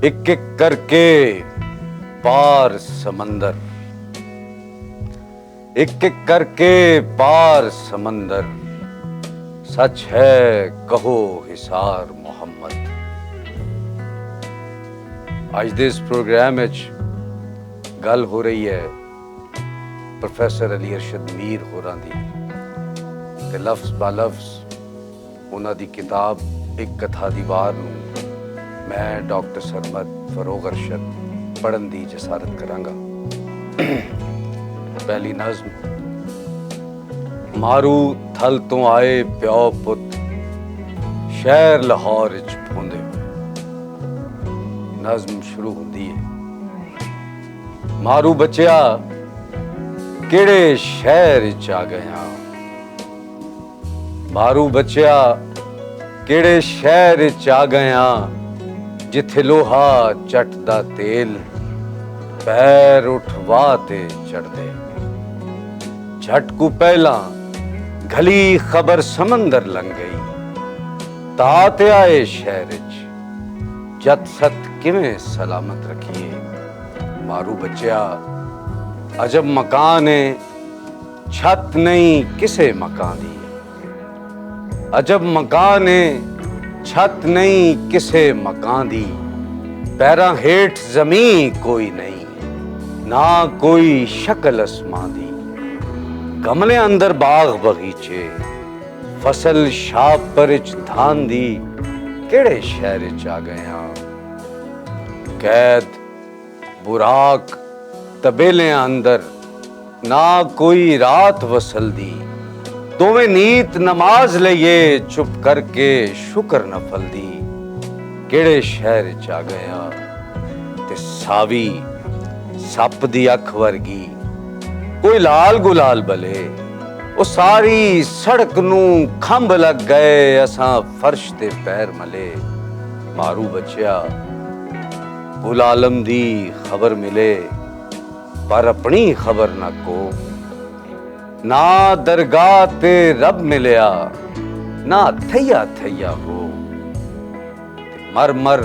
एक एक करके पार समंदर, एक एक करके पार समंदर, सच है कहो हिसार मुहम्मद। आज दे इस प्रोग्राम विच गल हो रही है प्रोफैसर अली अरशद मीर होरां दी ते लफ्ज़ बा लफ्ज़ उन्हां दी किताब एक कथा दी वार नूं मैं डॉक्टर सरमद फरोग अरशद पढ़न दी जसारत करांगा। पहली नज़्म। मारू थल तो आए प्यो पुत शहर लाहौर विच पहुंदे हुए। नज़्म शुरू होंदी है। मारू बच्चिया केड़े शहर विच आ गया, मारू बच्चिया केड़े शहर विच आ गया, जिथे लोहा चटदा तेल पैर उठवा ते चढ़दे। झटकू पहला घली खबर समंदर लंघ गई, तात आए शहर विच जत सत किवें सलामत रखिए। मारू बच्चिया अजब मकान है छत नहीं किसे मकान दी, अजब मकान है छत नहीं किसे मकान दी, पैरां हेठ जमीन कोई नहीं, ना कोई शक्ल असमां दी। गमले अंदर बाग बगीचे फसल शापर च धान दी, केड़े शहर च आ गया। कैद बुराक तबेले अंदर ना कोई रात वसल दी, दोवें नीत नमाज लइए चुप करके शुक्र नफल दी, केड़े शहर च आ गया। ते सावी सप दी अख वर्गी कोई लाल गुलाल बले, ओ सारी सड़क नूं खंभ लग गए असां फर्श ते पैर मले। मारू बच्चिया गुल आलम दी खबर मिले पर अपनी खबर ना को, ना दरगाह ते रब मिलिया ना थैया थैया हो। मर मर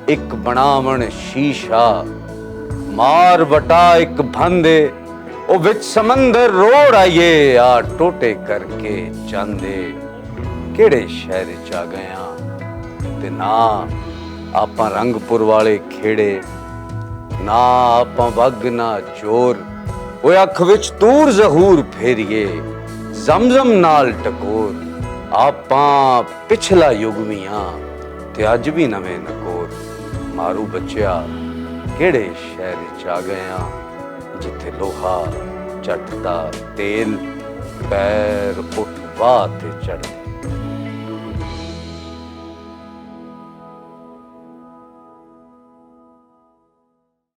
एक बनावण शीशा मार वटा एक भंदे, ओ विच समंदर रोड़ आइए आ टोटे करके चांदे, केड़े शहर च आ गया। ते ना आपां रंगपुर वाले खेड़े, ना आपां वग ना चोर, वो अख विच तूर जहूर फेरिए जमजम नाल टकोर। आपां पिछला युगमियां ते अज भी नवें नकोर। मारू बच्चिया केड़े शहर च आ गया, जिथे लोहा चटदा तेल पैर उठवा ते चढ़दे।